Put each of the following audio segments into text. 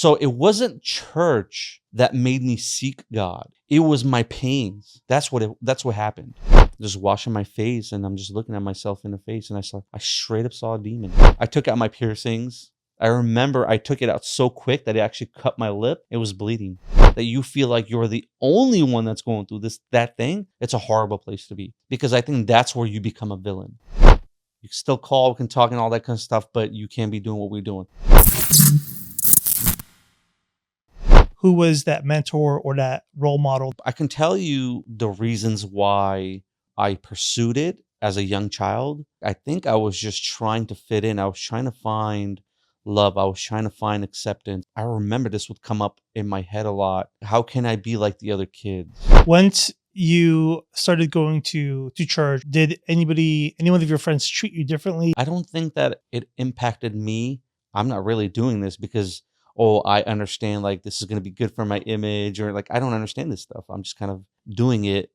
So it wasn't church that made me seek God. It was my pains. That's what happened. Just washing my face, and I'm just looking at myself in the face, and I straight up saw a demon. I took out my piercings. I remember I took it out so quick that it actually cut my lip. It was bleeding. That you feel like you're the only one that's going through that thing. It's a horrible place to be, because I think that's where you become a villain. You can still call, we can talk and all that kind of stuff, but you can't be doing what we're doing. Who was that mentor or that role model? I can tell you the reasons why I pursued it as a young child. I think I was just trying to fit in. I was trying to find love. I was trying to find acceptance. I remember this would come up in my head a lot. How can I be like the other kids? Once you started going to church, did anyone of your friends treat you differently? I don't think that it impacted me. I'm not really doing this because, oh, I understand like this is going to be good for my image, or like I don't understand this stuff. I'm just kind of doing it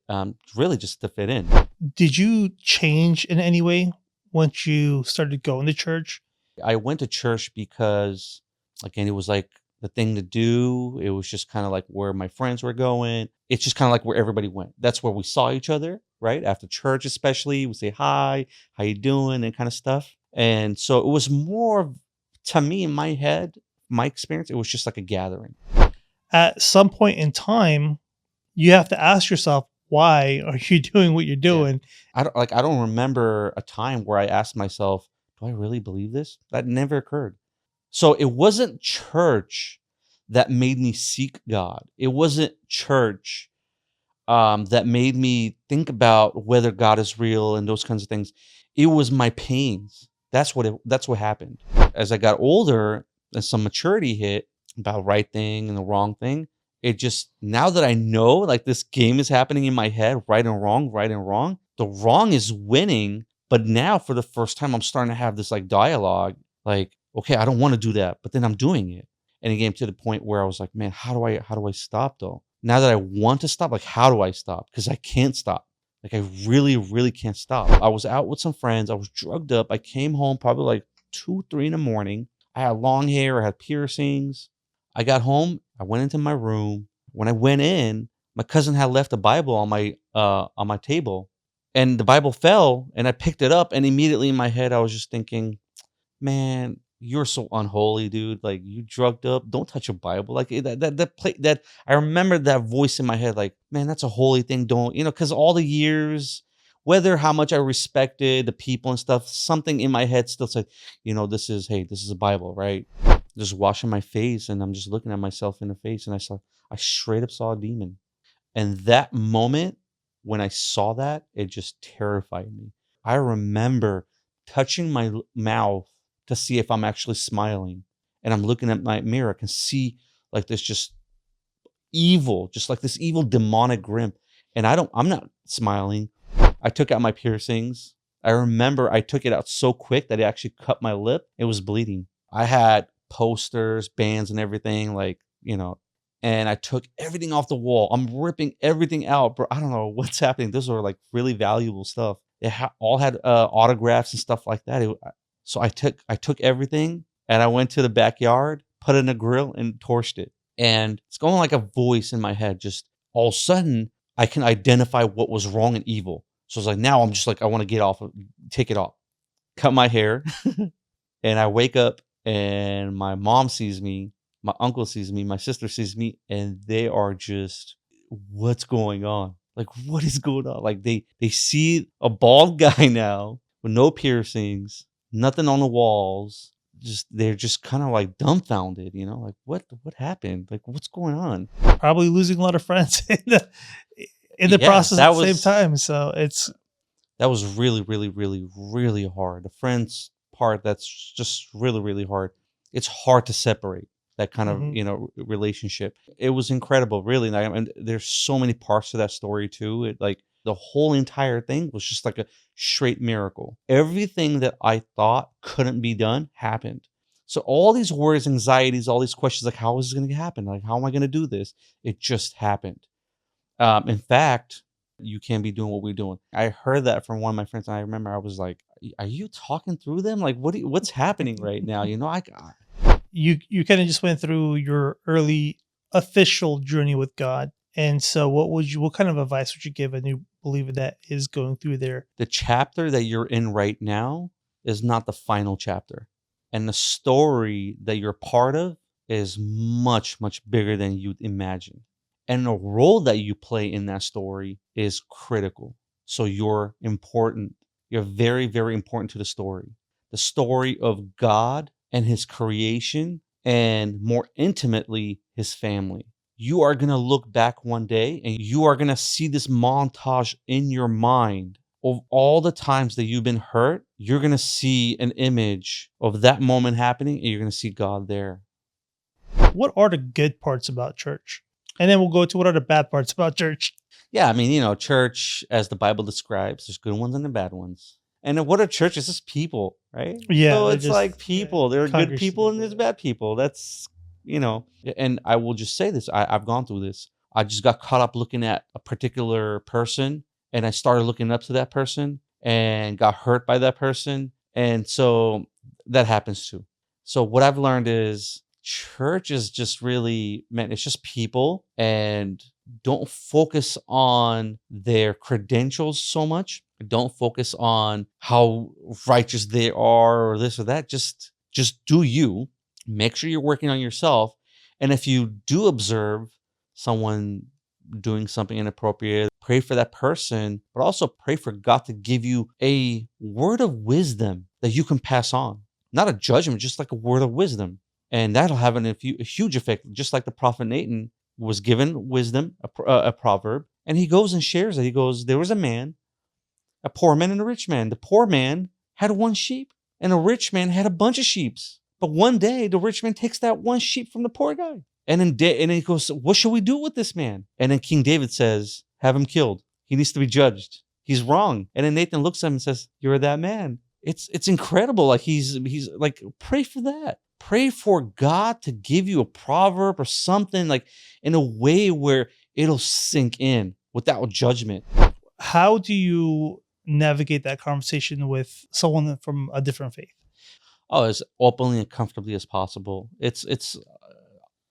really just to fit in. Did you change in any way once you started going to church? I went to church because, again, it was like the thing to do. It was just kind of like where my friends were going. It's just kind of like where everybody went. That's where we saw each other, right? After church, especially, we say hi, how you doing, and kind of stuff. And so it was more, to me, in my head, my experience, it was just like a gathering. At some point in time, you have to ask yourself, why are you doing what you're doing? I don't remember a time where I asked myself, do I really believe this? That never occurred. So it wasn't church that made me seek God. It wasn't church that made me think about whether God is real and those kinds of things. It was my pains. That's what happened. As I got older and some maturity hit about right thing and the wrong thing, it just, now that I know like this game is happening in my head, right and wrong, the wrong is winning. But now for the first time, I'm starting to have this like dialogue, like, okay, I don't want to do that, but then I'm doing it. And it came to the point where I was like, man, how do I stop though? Now that I want to stop, like, how do I stop? Because I can't stop. Like, I really, really can't stop. I was out with some friends. I was drugged up. I came home probably like 2, 3 in the morning. I had long hair. I had piercings. I got home. I went into my room. When I went in, my cousin had left a Bible on my table, and the Bible fell, and I picked it up, and immediately in my head, I was just thinking, man, you're so unholy, dude. Like, you drugged up. Don't touch a Bible. Like that I remember that voice in my head, like, man, that's a holy thing. Don't, because all the years, whether how much I respected the people and stuff, something in my head still said, this is a Bible, right? Just washing my face, and I'm just looking at myself in the face, and I straight up saw a demon. And that moment when I saw that, it just terrified me. I remember touching my mouth to see if I'm actually smiling. And I'm looking at my mirror, I can see like this just evil, just like this evil demonic grin. And I'm not smiling. I took out my piercings. I remember I took it out so quick that it actually cut my lip. It was bleeding. I had posters, bands, and everything, and I took everything off the wall. I'm ripping everything out, bro. I don't know what's happening. Those are like really valuable stuff. They all had autographs and stuff like that. So I took everything, and I went to the backyard, put it in a grill, and torched it. And it's going like a voice in my head. Just all of a sudden, I can identify what was wrong and evil. So it's like, now I'm just like, I want to take it off, cut my hair. And I wake up, and my mom sees me, my uncle sees me, my sister sees me, and they are just, what's going on? Like, what is going on? Like, they see a bald guy now with no piercings, nothing on the walls. They're just kind of like dumbfounded, like, what happened? Like, what's going on? Probably losing a lot of friends in the process at the same time. So that was really, really, really, really hard. The friends part, that's just really, really hard. It's hard to separate that kind of relationship. It was incredible, really. And there's so many parts to that story too. It, like, the whole entire thing was just like a straight miracle. Everything that I thought couldn't be done happened. So all these worries, anxieties, all these questions, like, how is this going to happen? Like, how am I going to do this? It just happened. In fact, you can't be doing what we're doing. I heard that from one of my friends, and I remember I was like, are you talking through them? Like, what's happening right now? You kind of just went through your early official journey with God. And so what kind of advice would you give a new believer that is going through there? The chapter that you're in right now is not the final chapter. And the story that you're part of is much, much bigger than you'd imagine. And the role that you play in that story is critical. So you're important. You're very, very important to the story. The story of God and his creation, and more intimately, his family. You are going to look back one day and you are going to see this montage in your mind of all the times that you've been hurt. You're going to see an image of that moment happening and you're going to see God there. What are the good parts about church? And then we'll go to what are the bad parts about church. Yeah, I mean, church, as the Bible describes, there's good ones and the bad ones. And what are churches? Just people, right? Yeah, So they're it's just, like people. There are good congregation people and people, there's bad people. That's, and I will just say this. I've gone through this. I just got caught up looking at a particular person and I started looking up to that person and got hurt by that person. And so that happens too. So what I've learned is church is just really, man, it's just people, and don't focus on their credentials so much. Don't focus on how righteous they are or this or that. Just do you. Make sure you're working on yourself. And if you do observe someone doing something inappropriate, pray for that person, but also pray for God to give you a word of wisdom that you can pass on. Not a judgment, just like a word of wisdom. And that'll have a huge effect, just like the prophet Nathan was given wisdom, a proverb, and he goes and shares it. He goes, there was a man, a poor man and a rich man. The poor man had one sheep, and the rich man had a bunch of sheep. But one day, the rich man takes that one sheep from the poor guy. And then he goes, what shall we do with this man? And then King David says, have him killed. He needs to be judged. He's wrong. And then Nathan looks at him and says, you're that man. It's incredible. Like he's like, pray for that. Pray for God to give you a proverb or something, like in a way where it'll sink in without judgment. How do you navigate that conversation with someone from a different faith? Oh, as openly and comfortably as possible.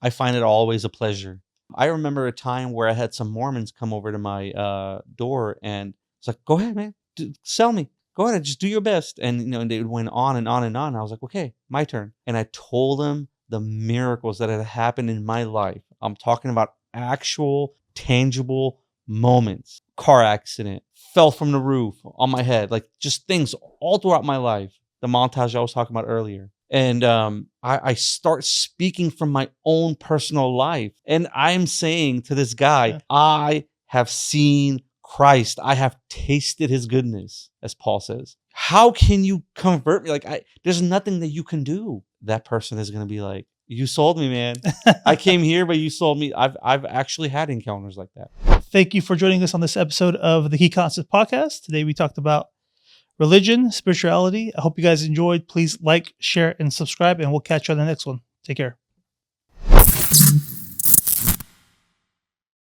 I find it always a pleasure. I remember a time where I had some Mormons come over to my door, and it's like, go ahead, man, sell me. Go ahead and just do your best. And, and they went on and on and on. I was like, okay, my turn. And I told them the miracles that had happened in my life. I'm talking about actual, tangible moments. Car accident, fell from the roof on my head, like just things all throughout my life. The montage I was talking about earlier. And I start speaking from my own personal life. And I'm saying to this guy, yeah, I have seen Christ. I have tasted his goodness, as Paul says. How can you convert me? Like, there's nothing that you can do. That person is going to be like, you sold me, man. I came here, but you sold me. I've actually had encounters like that. Thank you for joining us on this episode of the Key Concepts podcast. Today we talked about religion, spirituality. I hope you guys enjoyed. Please like, share, and subscribe, and we'll catch you on the next one. Take care.